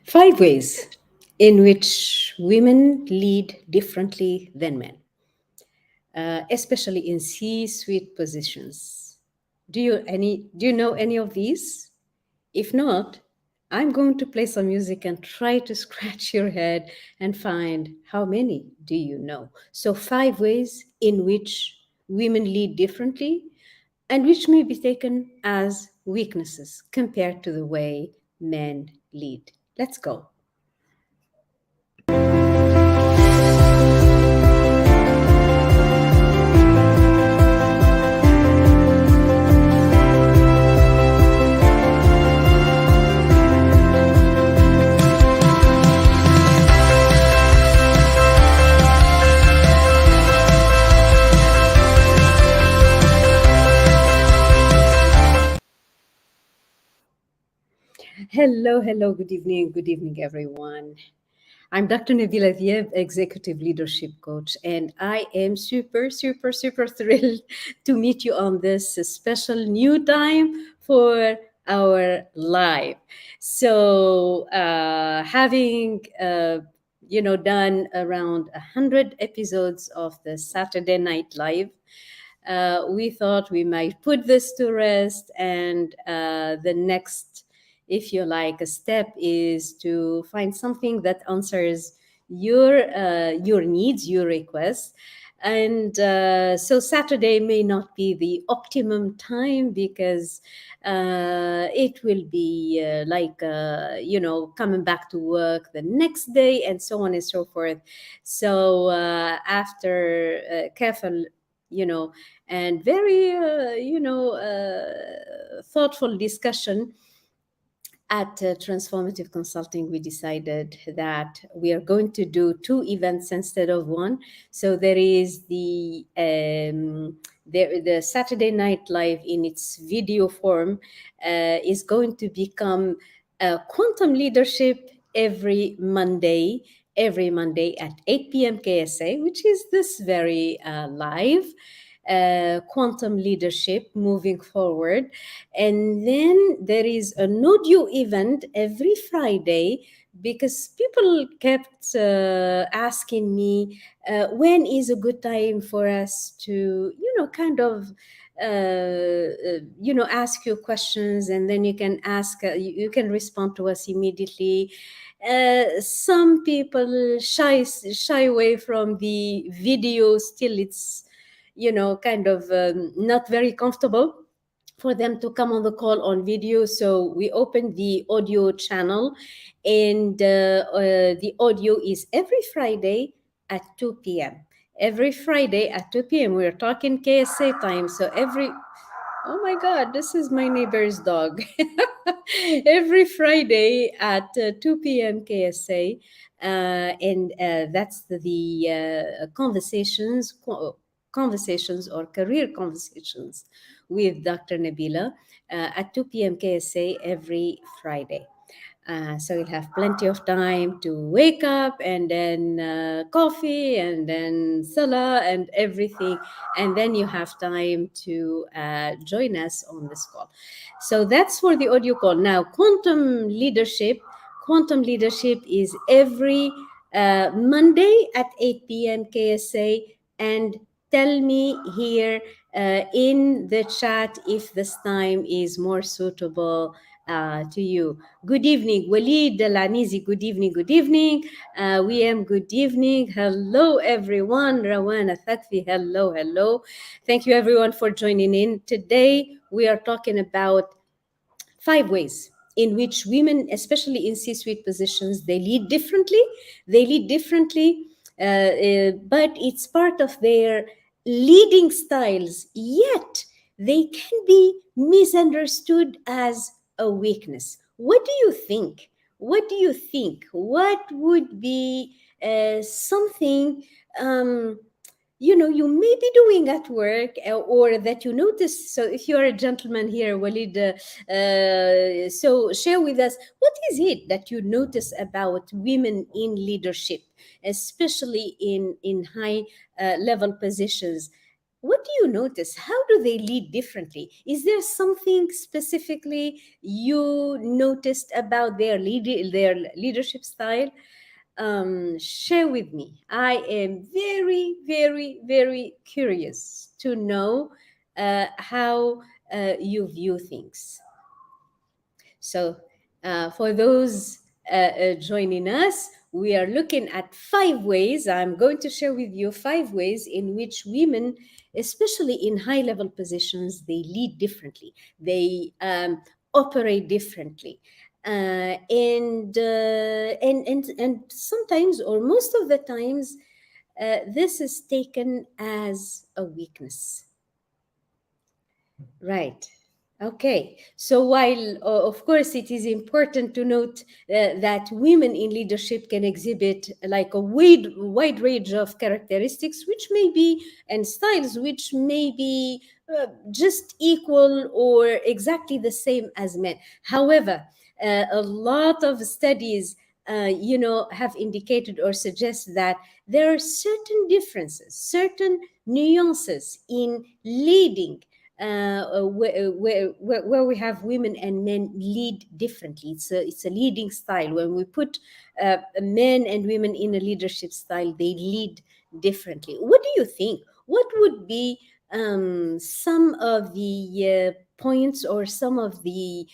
Five ways in which women lead differently than men, especially in C-suite positions. Do you know any of these? If not, I'm going to play some music and try to scratch your head and find how many do you know. So five ways in which women lead differently and which may be taken as weaknesses compared to the way men lead. Let's go. Hello, good evening, everyone. I'm Dr. Nabila Diab, Executive Leadership Coach, and I am super thrilled to meet you on this special new time for our live. So, having done around 100 episodes of the Saturday Night Live, we thought we might put this to rest, and the next, if you like, a step is to find something that answers your needs, your requests. And so Saturday may not be the optimum time because it will be coming back to work the next day and so on and so forth. So after careful, you know, and very thoughtful discussion at Transformative Consulting, we decided that we are going to do two events instead of one. So there is the Saturday Night Live in its video form is going to become quantum leadership every Monday at 8 p.m. KSA, which is this very live quantum leadership moving forward. And then there is an audio event every Friday because people kept asking me when is a good time for us to, ask you questions, and then you can ask, you can respond to us immediately. Some people shy away from the video. Still, it's kind of not very comfortable for them to come on the call on video. So we opened the audio channel, and the audio is every Friday at 2 p.m. Every Friday at 2 p.m. We're talking KSA time. So oh my God, this is my neighbor's dog. Every Friday at 2 p.m. KSA. And that's the conversations or career conversations with Dr. Nabila at 2 p.m. KSA every Friday. So you'll have plenty of time to wake up, and then coffee, and then salah and everything. And then you have time to join us on this call. So that's for the audio call. Now, Quantum leadership is every Monday at 8 p.m. KSA. And tell me here in the chat if this time is more suitable to you. Good evening, Walid Alanizi. Good evening, good evening. VM, good evening. Hello, everyone. Rawana Thakfi, hello. Thank you, everyone, for joining in. Today, we are talking about five ways in which women, especially in C-suite positions, they lead differently. But it's part of their leading styles, yet they can be misunderstood as a weakness. What do you think? What would be something you may be doing at work, or that you notice? So if you are a gentleman here, Walid, so share with us, what is it that you notice about women in leadership, especially in high level positions? what do you notice? How do they lead differently? Is there something specifically you noticed about their leadership style? Share with me. I am very, very, very curious to know how you view things. So, for those joining us, we are looking at 5 ways. I'm going to share with you 5 ways in which women, especially in high level positions, they lead differently, they operate differently. And sometimes, or most of the times, this is taken as a weakness. Right. Okay. So while, of course, it is important to note that women in leadership can exhibit like a wide range of characteristics, which may be, and styles, which may be just equal or exactly the same as men. However, a lot of studies, have indicated or suggest that there are certain differences, certain nuances in leading where we have women and men lead differently. It's a leading style. When we put men and women in a leadership style, they lead differently. What do you think? What would be some of the points or some of the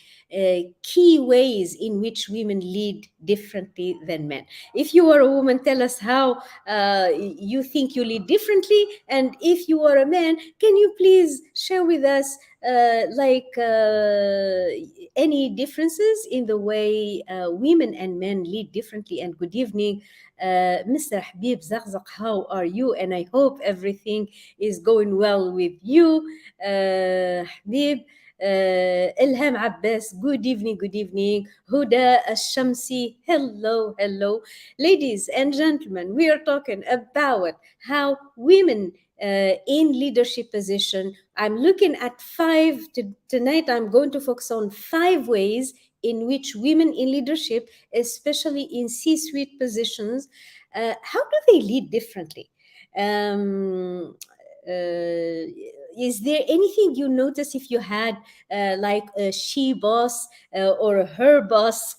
key ways in which women lead differently than men? If you are a woman, tell us how you think you lead differently. And if you are a man, can you please share with us any differences in the way women and men lead differently? And good evening, Mr. Habib Zarzak. How are you? And I hope everything is going well with you, Habib. Ilham Abbas, good evening, good evening. Huda Shamsi, hello, hello. Ladies and gentlemen, we are talking about how women in leadership position. I'm looking at tonight. I'm going to focus on 5 ways in which women in leadership, especially in C-suite positions, how do they lead differently? Um, is there anything you notice if you had like a she boss or a her boss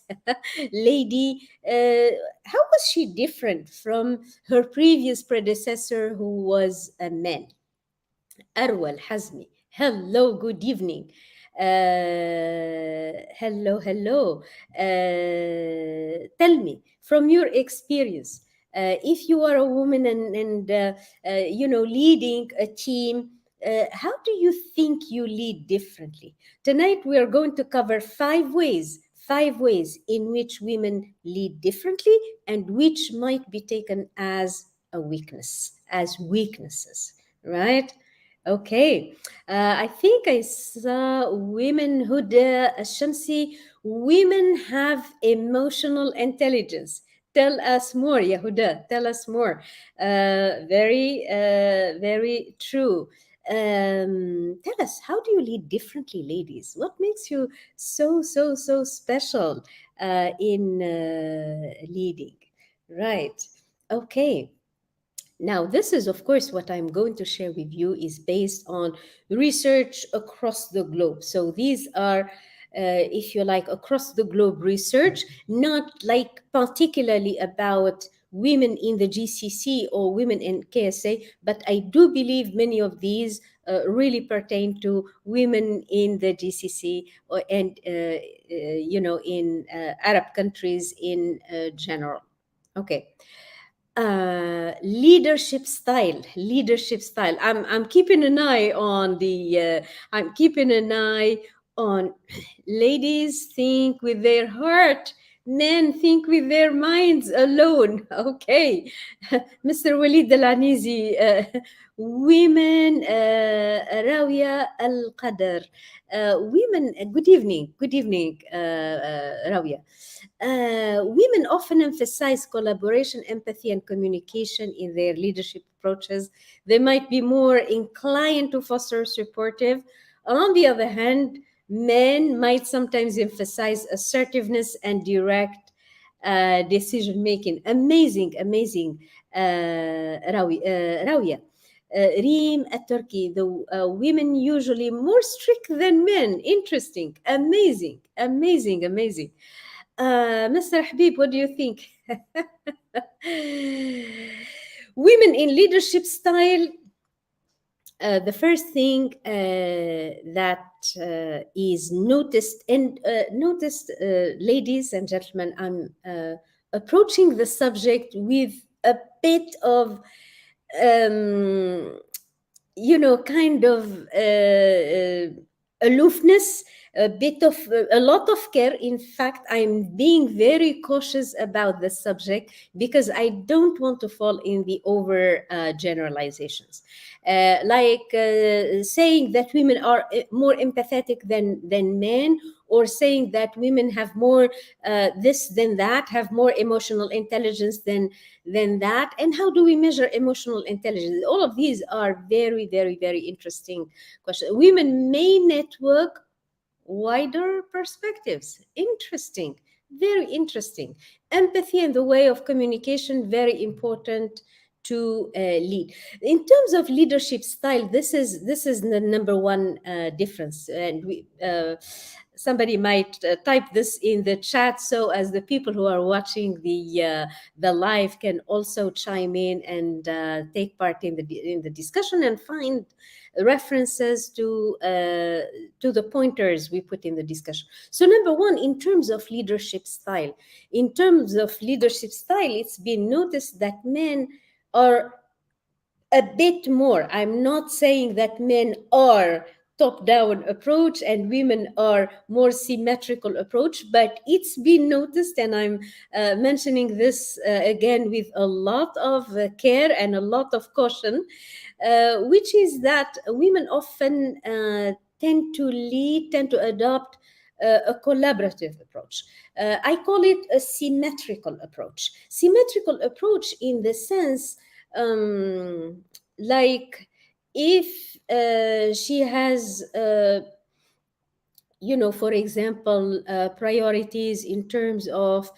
lady? How was she different from her previous predecessor who was a man? Arwa Al-Hazmi. Hello, good evening. Hello, hello. Tell me, from your experience, if you are a woman and leading a team, how do you think you lead differently? Tonight, we are going to cover 5 ways in which women lead differently and which might be taken as a weakness, as weaknesses, right? Okay, I think I saw women, Huda Shamsi. Women have emotional intelligence. Tell us more, Yahuda. Tell us more. Very true. Tell us, how do you lead differently, ladies? What makes you so special in leading? Right. Okay. Now, this is, of course, what I'm going to share with you is based on research across the globe. So these are, if you like, across the globe research, not like particularly about women in the GCC or women in KSA, but I do believe many of these really pertain to women in the GCC in Arab countries in general. Okay. Leadership style. I'm keeping an eye on I'm keeping an eye on ladies think with their heart, men think with their minds alone. Okay. Mr. Walid Al-Anizi, women, Rawia Al-Qadr, women, good evening, Rawia. Women often emphasize collaboration, empathy, and communication in their leadership approaches. They might be more inclined to foster supportive. On the other hand, men might sometimes emphasize assertiveness and direct decision making. Amazing, Rawia. Reem at Turkey, the women usually more strict than men. Interesting, amazing, amazing, amazing. Mr. Habib, what do you think? Women in leadership style. The first thing that is noticed, and noticed, ladies and gentlemen, I'm approaching the subject with a bit of kind of aloofness, a bit of a lot of care. In fact, I'm being very cautious about the subject because I don't want to fall in the over generalizations, saying that women are more empathetic than men, or saying that women have more this than that, have more emotional intelligence than that. And how do we measure emotional intelligence? All of these are very, very, very interesting questions. Women may network wider perspectives. Interesting, very interesting. Empathy and the way of communication, very important to lead. In terms of leadership style, this is the number one difference. And somebody might type this in the chat, so as the people who are watching the live can also chime in and take part in the discussion and find references to the pointers we put in the discussion. So number one, in terms of leadership style, it's been noticed that men are a bit more. I'm not saying that men are top-down approach and women are more symmetrical approach, but it's been noticed, and I'm mentioning this again with a lot of care and a lot of caution, which is that women often tend to adopt a collaborative approach. I call it a symmetrical approach. Symmetrical approach in the sense, like if she has for example, priorities in terms of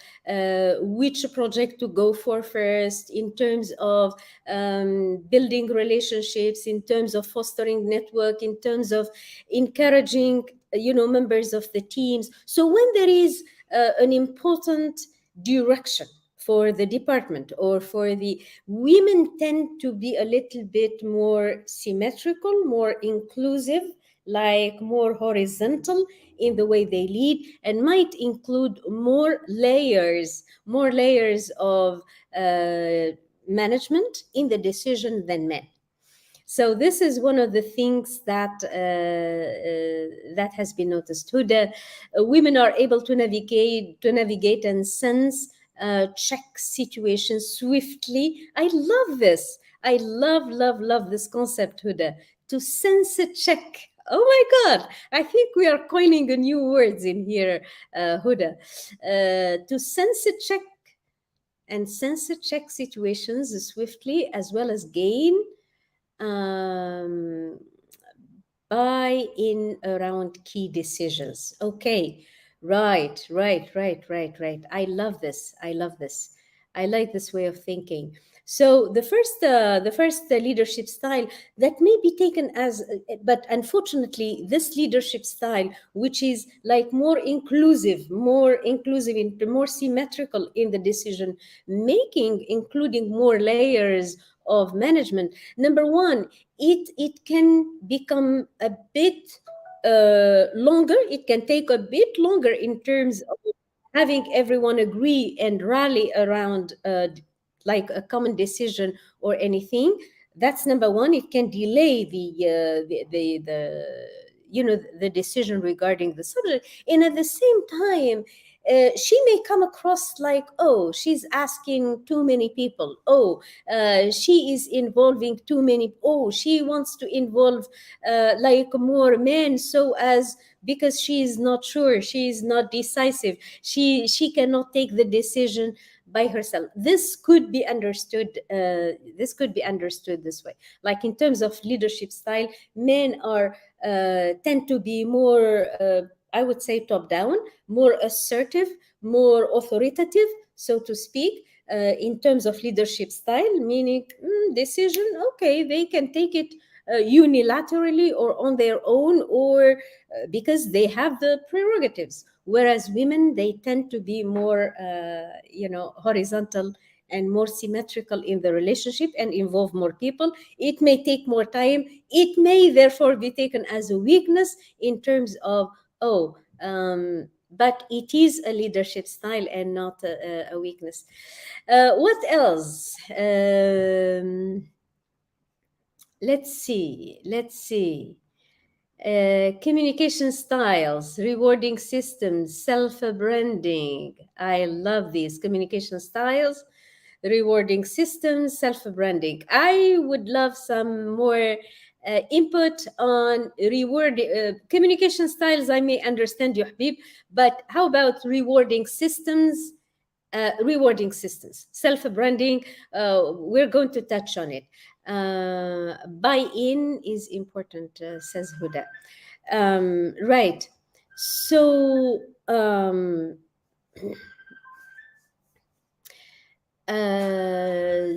which project to go for first, in terms of building relationships, in terms of fostering network, in terms of encouraging, members of the teams. So when there is an important direction for the department or for the women, tend to be a little bit more symmetrical, more inclusive, like more horizontal in the way they lead, and might include more layers of management in the decision than men. So this is one of the things that that has been noticed. Huda, women are able to navigate and sense, check situations swiftly. I love this. I love this concept, Huda, to sense a check. Oh my God, I think we are coining a new words in here, Huda. To sense a check and sense a check situations swiftly, as well as gain buy in around key decisions. Okay, right. I love this. I like this way of thinking. So the first leadership style that may be taken as, but unfortunately, this leadership style, which is like more inclusive, more symmetrical in the decision making, including more layers of management. Number one, it can become a bit longer. It can take a bit longer in terms of having everyone agree and rally around like a common decision or anything. That's number one. It can delay the decision regarding the subject, and at the same time, she may come across like, oh, she's asking too many people. Oh, she is involving too many. Oh, she wants to involve like more men, so as, because she is not sure, she is not decisive, she cannot take the decision by herself. This could be understood. This way. Like in terms of leadership style, men are tend to be more, I would say, top down, more assertive, more authoritative, so to speak. in terms of leadership style, meaning decision, okay, they can take it unilaterally or on their own, or because they have the prerogatives. Whereas women, they tend to be more, horizontal and more symmetrical in the relationship and involve more people. It may take more time. It may therefore be taken as a weakness in terms of, but it is a leadership style and not a weakness. What else? Let's see. Communication styles, rewarding systems, self-branding. I love these communication styles, rewarding systems, self-branding. I would love some more input on reward communication styles. I may understand you, Habib, but how about rewarding systems? Rewarding systems, self-branding. We're going to touch on it. Buy-in is important, says Huda. Right. So,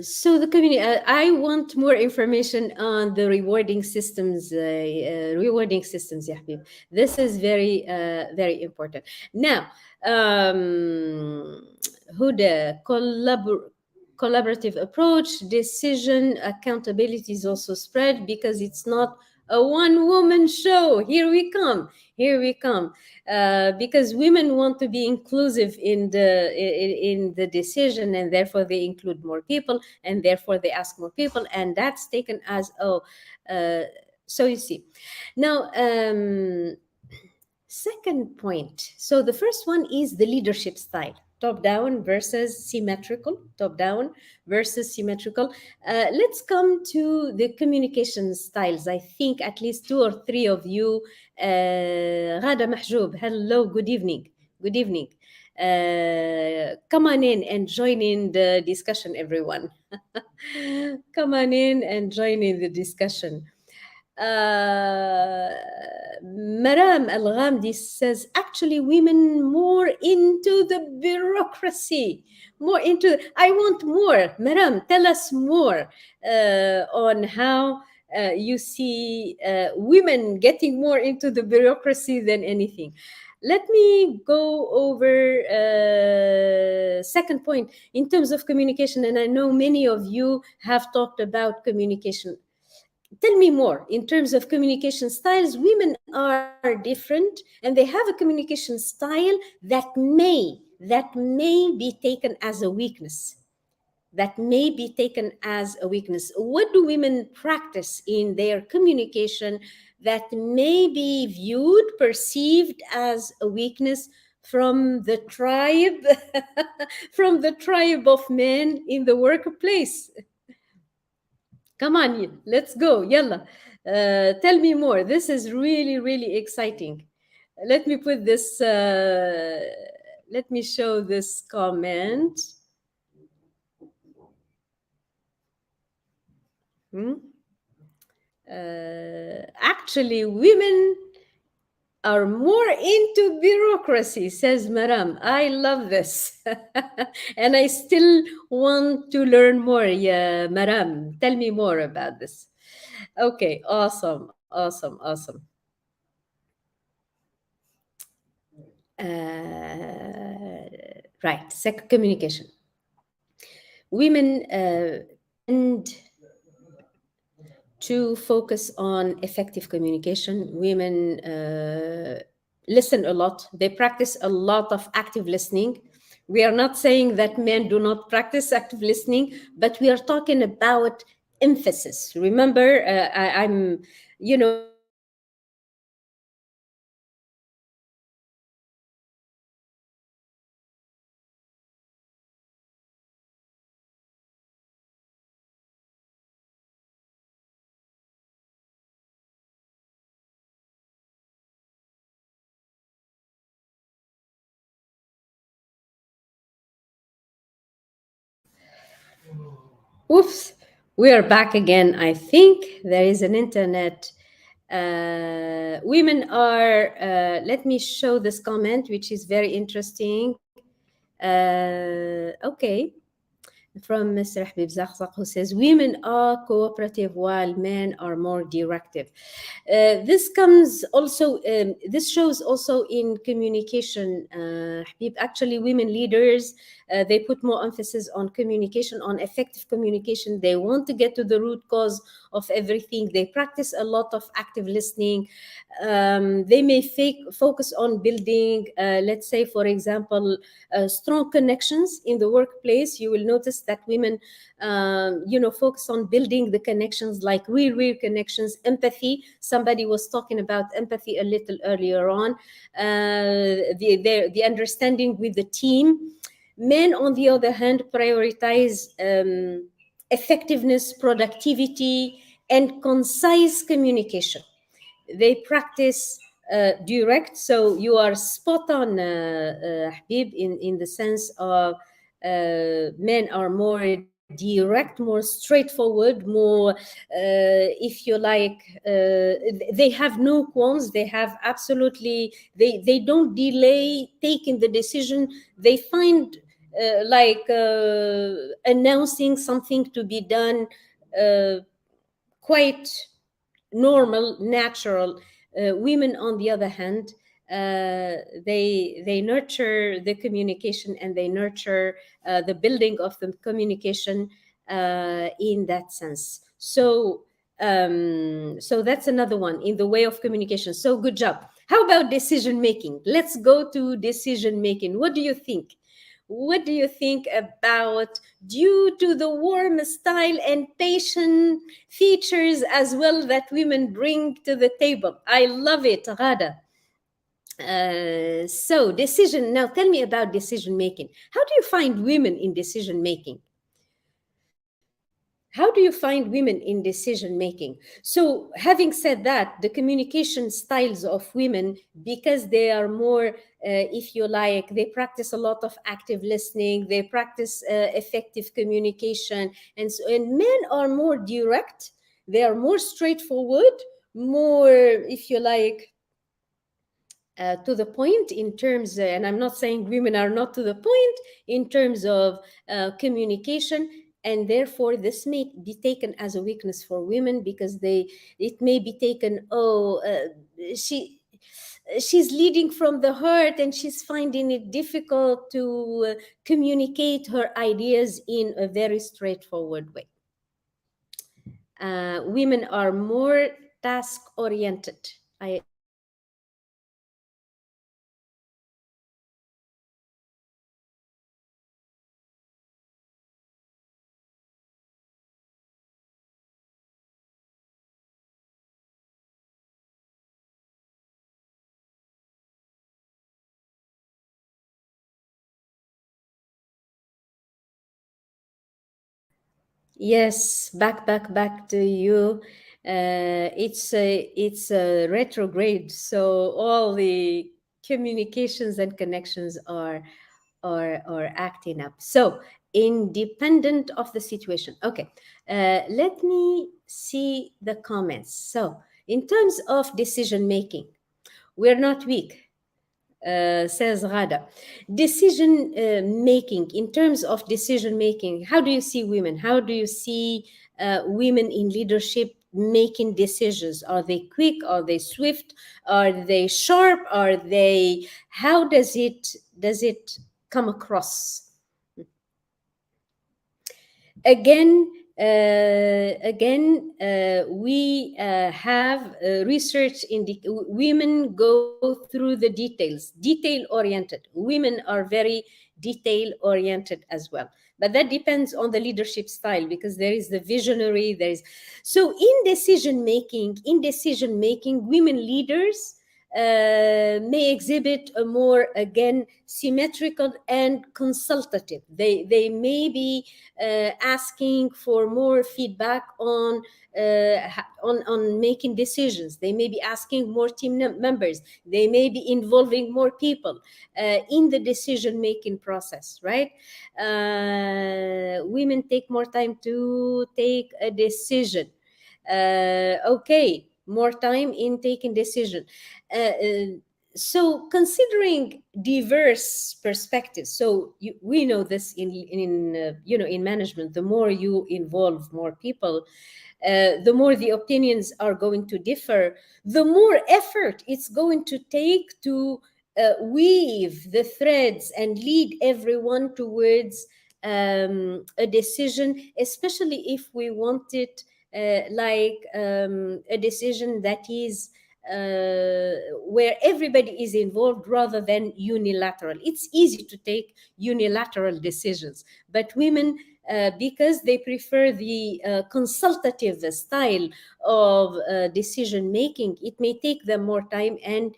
so the community. I want more information on the rewarding systems. Rewarding systems, Yahbib. This is very, very important. Now, Huda, collaborative approach, decision, accountability is also spread because it's not a one-woman show. Here we come. Because women want to be inclusive in the decision, and therefore they include more people, and therefore they ask more people, and that's taken as so you see. Now, second point. So the first one is the leadership style. Top down versus symmetrical. Top down versus symmetrical. Let's come to the communication styles. I think at least two or three of you. Ghada Mahjoub, hello, good evening. Good evening. Come on in and join in the discussion, everyone. Come on in and join in the discussion. uh, Maram Al Ghamdi says, actually, women more into the bureaucracy, more into. I want more. Maram, tell us more on how you see women getting more into the bureaucracy than anything. Let me go over second point in terms of communication, and I know many of you have talked about communication. Tell me more in terms of communication styles. Women are different, and they have a communication style that may be taken as a weakness. That may be taken as a weakness. What do women practice in their communication that may be viewed, perceived as a weakness from the tribe, from the tribe of men in the workplace? Come on, let's go. Yalla. Tell me more. This is really, really exciting. Let me put this, let me show this comment. Actually, women are more into bureaucracy, says Maram. I love this. And I still want to learn more. Yeah, Maram, tell me more about this. Okay, awesome. Right, second communication. Women tend to focus on effective communication. Women listen a lot. They practice a lot of active listening. We are not saying that men do not practice active listening, but we are talking about emphasis. Remember, I'm, Oops, we are back again. I think there is an internet. Women are, let me show this comment, which is very interesting. Okay. from Mr. Habib Zakhzak, who says women are cooperative while men are more directive. This comes also, this shows also in communication, Habib. Actually, women leaders, they put more emphasis on communication, on effective communication. They want to get to the root cause of everything. They practice a lot of active listening. They may focus on building, let's say, for example, strong connections in the workplace. You will notice that women, focus on building the connections, like real connections, empathy. Somebody was talking about empathy a little earlier on. The understanding with the team. Men, on the other hand, prioritize effectiveness, productivity, and concise communication. They practice direct. So you are spot on, Habib, in the sense of men are more direct, more straightforward, more, if you like, they have no qualms. They have absolutely, they don't delay taking the decision. They find announcing something to be done quite normal, natural. Women, on the other hand, they nurture the communication, and they nurture the building of the communication in that sense. So that's another one in the way of communication. So good job. How about decision making? Let's go to decision making. What do you think? What do you think about, due to the warm style and patient features as well that women bring to the table? I love it, Ghada. So decision, now tell me about decision making. How do you find women in decision making? How do you find women in decision making? So, having said that, the communication styles of women, because they are more, if you like, they practice a lot of active listening, they practice effective communication, and men are more direct, they are more straightforward, more, if you like, to the point in terms, and I'm not saying women are not to the point in terms of communication, and therefore this may be taken as a weakness for women, because it may be taken, she's leading from the heart and she's finding it difficult to communicate her ideas in a very straightforward way. Women are more task oriented. I Yes, back to you. It's a retrograde, so all the communications and connections are acting up. So independent of the situation. Okay, let me see the comments. So in terms of decision making, we're not weak, says Rada. Decision making, in terms of decision making, how do you see women? How do you see women in leadership making decisions? Are they quick? Are they swift? Are they sharp? Are they, how does it come across? Again, we have research in women go through the details, detail oriented. Women are very detail oriented as well, but that depends on the leadership style, because there is the visionary, there is, so in decision making, women leaders may exhibit a more, again, symmetrical and consultative. They may be asking for more feedback on making decisions. They may be asking more team members. They may be involving more people in the decision making process, right? Women take more time to take a decision. Okay, more time in taking decision. So considering diverse perspectives, so we know this in management, the more you involve more people, the more the opinions are going to differ, the more effort it's going to take to weave the threads and lead everyone towards a decision, especially if we want it a decision that is where everybody is involved rather than unilateral. It's easy to take unilateral decisions, but women, because they prefer the consultative style of decision making, it may take them more time, and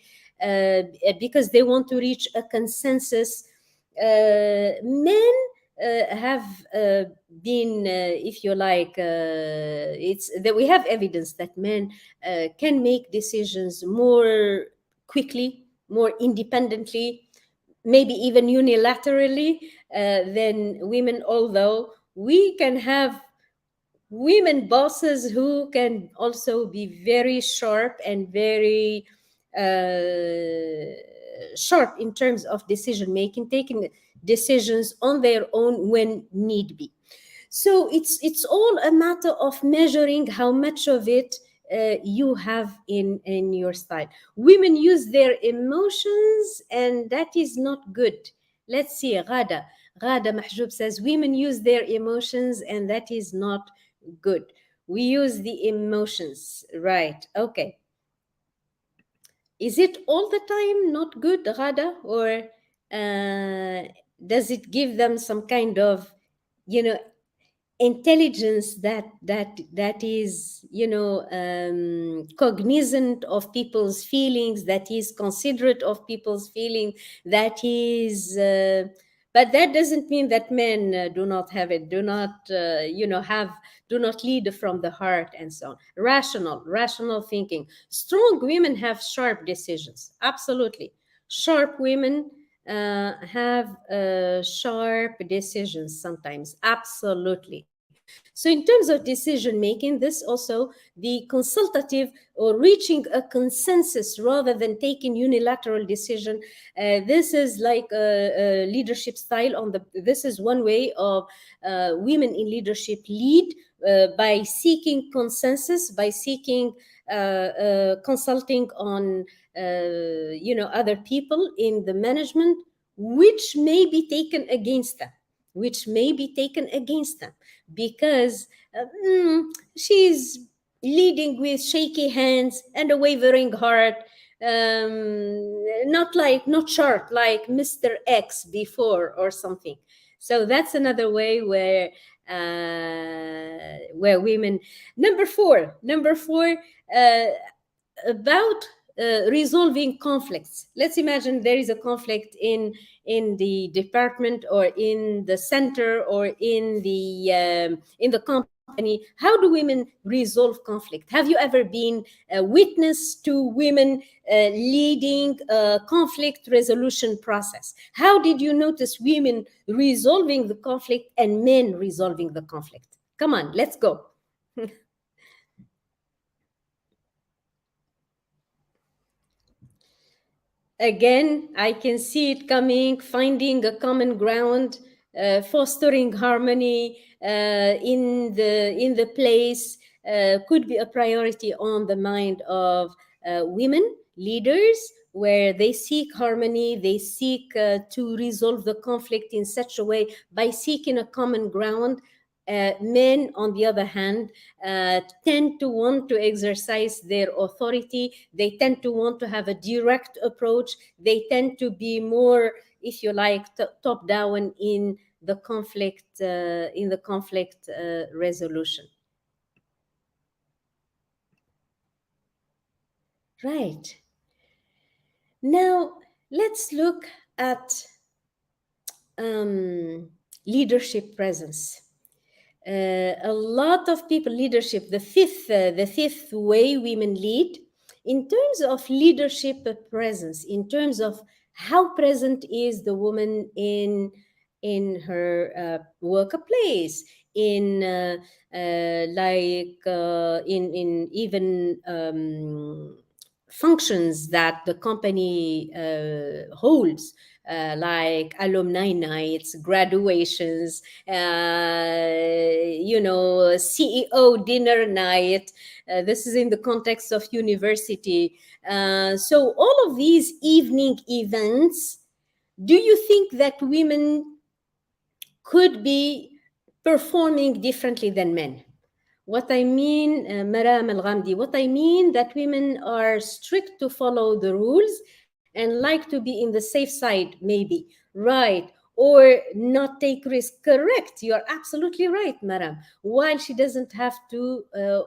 because they want to reach a consensus. Men have been, if you like, it's that we have evidence that men can make decisions more quickly, more independently, maybe even unilaterally than women, although we can have women bosses who can also be very sharp and very sharp in terms of decision making, taking decisions on their own when need be. So it's all a matter of measuring how much of it you have in your style. Women use their emotions, and that is not good. Let's see, Ghada Mahjoub says women use their emotions, and that is not good. We use the emotions, right? Okay. Is it all the time not good, Ghada, or does it give them some kind of, you know, intelligence that is, cognizant of people's feelings, that is considerate of people's feelings, that is but that doesn't mean that men do not have it, do not have, do not lead from the heart, and so on. Rational thinking. Strong women have sharp decisions, absolutely. Sharp women have sharp decisions sometimes, absolutely. So in terms of decision making, this also, the consultative or reaching a consensus rather than taking unilateral decision, this is like a leadership style. This is one way of women in leadership lead, by seeking consensus, by seeking consulting on other people in the management, which may be taken against them, because she's leading with shaky hands and a wavering heart, not sharp like Mr. X before or something. So that's another way where women. Number four, uh, about resolving conflicts. Let's imagine there is a conflict in the department, or in the center, or in the company. How do women resolve conflict? Have you ever been a witness to women leading a conflict resolution process? How did you notice women resolving the conflict and men resolving the conflict? Come on, let's go. Again, I can see it coming, finding a common ground, fostering harmony in the place, could be a priority on the mind of women leaders, where they seek harmony, they seek to resolve the conflict in such a way by seeking a common ground. Men, on the other hand, tend to want to exercise their authority. They tend to want to have a direct approach. They tend to be more, if you like, top down in the conflict resolution. Right. Now, let's look at leadership presence. A lot of people, leadership, the fifth way women lead, in terms of leadership presence, in terms of how present is the woman in her workplace, in in even functions that the company holds, like alumni nights, graduations, CEO dinner night. This is in the context of university. So all of these evening events, do you think that women could be performing differently than men? What I mean, Maram Al Ghamdi, what I mean that women are strict to follow the rules and like to be in the safe side, maybe, right? Or not take risk. Correct. You're absolutely right, Maram. While she doesn't have to,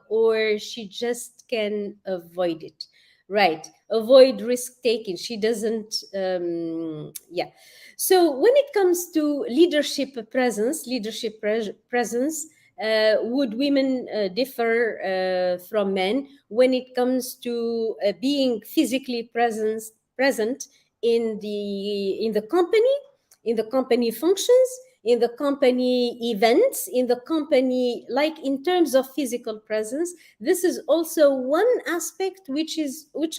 or she just can avoid it. Right. Avoid risk taking. She doesn't, yeah. So when it comes to leadership presence, would women differ from men when it comes to being physically present in the company functions, in the company events, in the company, like in terms of physical presence? This is also one aspect which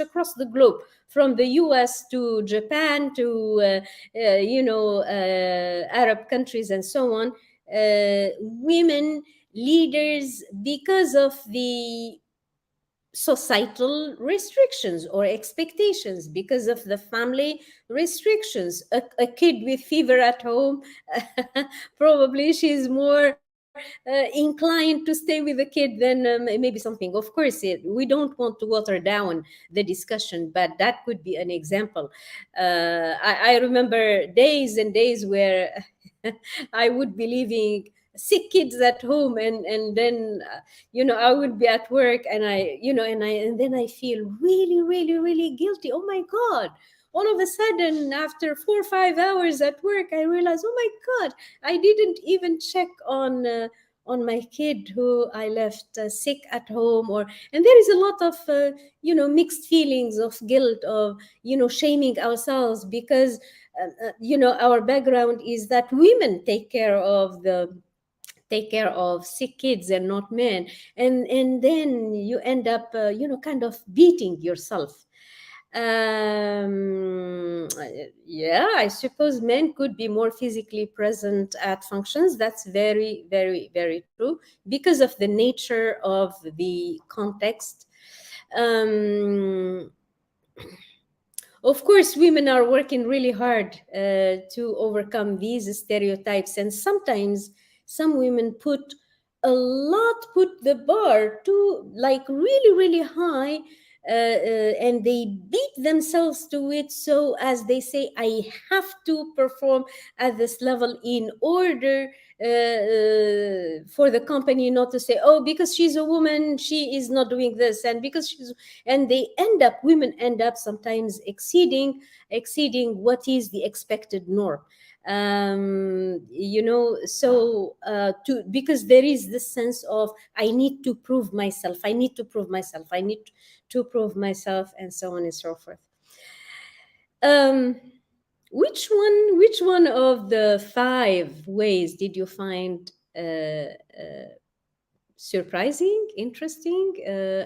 across the globe, from the US to Japan to Arab countries and so on, women leaders, because of the societal restrictions or expectations, because of the family restrictions. A kid with fever at home, probably she's more inclined to stay with the kid than maybe something. Of course, we don't want to water down the discussion, but that could be an example. I remember days and days where I would be leaving sick kids at home, and then I would be at work, and and then I feel really, really, really guilty. Oh my god, all of a sudden, after 4 or 5 hours at work, I realized, oh my god, I didn't even check on my kid who I left sick at home. And there is a lot of mixed feelings of guilt, of shaming ourselves, because our background is that women take care of sick kids and not men, and then you end up kind of beating yourself. Yeah, I suppose men could be more physically present at functions. That's very, very, very true, because of the nature of the context. um, of course, women are working really hard to overcome these stereotypes, and sometimes some women put the bar to, like, really, really high, and they beat themselves to it. So, as they say, I have to perform at this level in order for the company not to say, oh, because she's a woman, she is not doing this, and because she's, and women end up sometimes exceeding what is the expected norm. So to because there is this sense of, I need to prove myself, I need to prove myself, I need to prove myself, and so on and so forth. um which one of the 5 ways did you find surprising, interesting,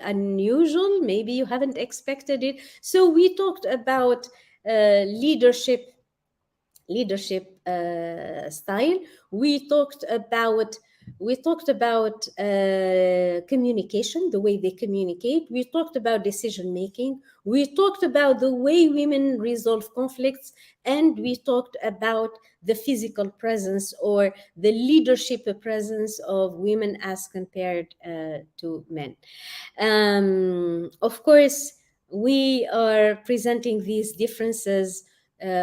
unusual? Maybe you haven't expected it. So we talked about leadership style. We talked about communication, the way they communicate. We talked about decision making. We talked about the way women resolve conflicts, and we talked about the physical presence, or the leadership presence of women as compared to men. Of course, we are presenting these differences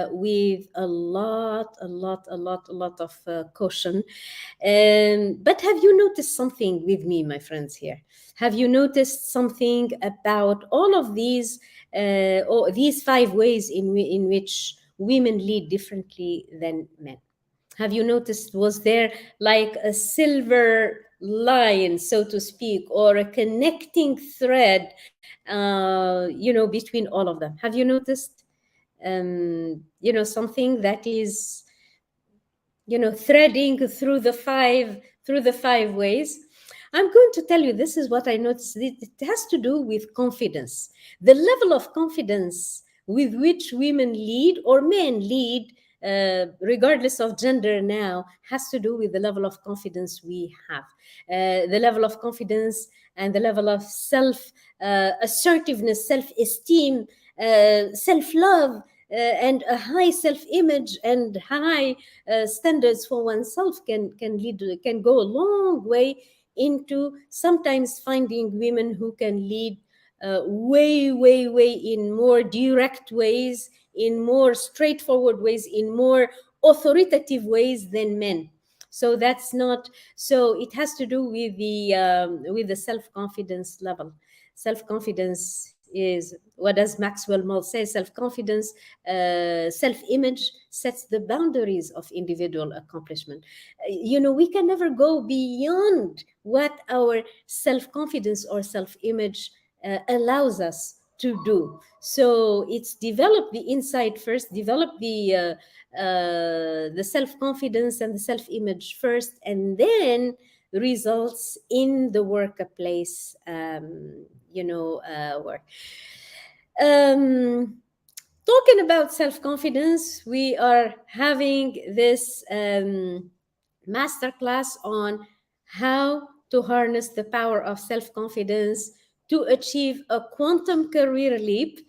with a lot of caution. But have you noticed something with me, my friends here? Have you noticed something about all of or these 5 ways in which women lead differently than men? Have you noticed, was there like a silver line, so to speak, or a connecting thread, between all of them? Have you noticed, something that is, threading through the five ways? I'm going to tell you, this is what I noticed. It has to do with confidence. The level of confidence with which women lead or men lead, regardless of gender now, has to do with the level of confidence we have. The level of confidence and the level of self assertiveness, self esteem, self love. And a high self-image and high standards for oneself can go a long way into sometimes finding women who can lead way in more direct ways, in more straightforward ways, in more authoritative ways than men. So that's not so. It has to do with the self-confidence level. Self-confidence is, what does Maxwell Maltz say? Self-confidence, self-image sets the boundaries of individual accomplishment. We can never go beyond what our self-confidence or self-image allows us to do. So it's develop the inside first, develop the self-confidence and the self-image first, and then results in the workplace, work. Um, Talking about self-confidence, we are having this masterclass on how to harness the power of self-confidence to achieve a quantum career leap,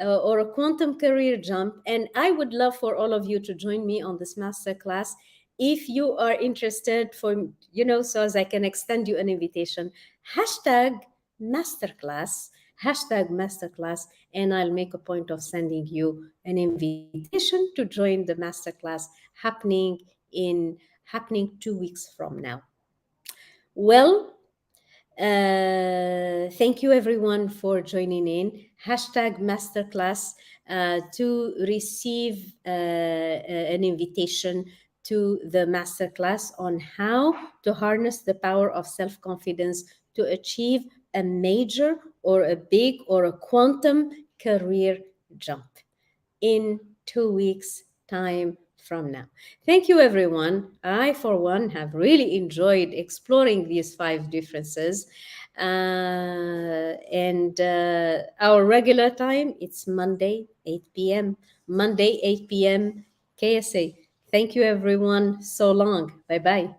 or a quantum career jump. And I would love for all of you to join me on this masterclass. If you are interested, so as I can extend you an invitation, hashtag masterclass, and I'll make a point of sending you an invitation to join the masterclass happening 2 weeks from now. Well, thank you everyone for joining in. Hashtag masterclass to receive an invitation to the masterclass on how to harness the power of self-confidence to achieve a major or a big or a quantum career jump in 2 weeks' time from now. Thank you, everyone. I, for one, have really enjoyed exploring these 5 differences. And our regular time, it's Monday, 8 p.m. Monday, 8 p.m. KSA. Thank you, everyone. So long. Bye-bye.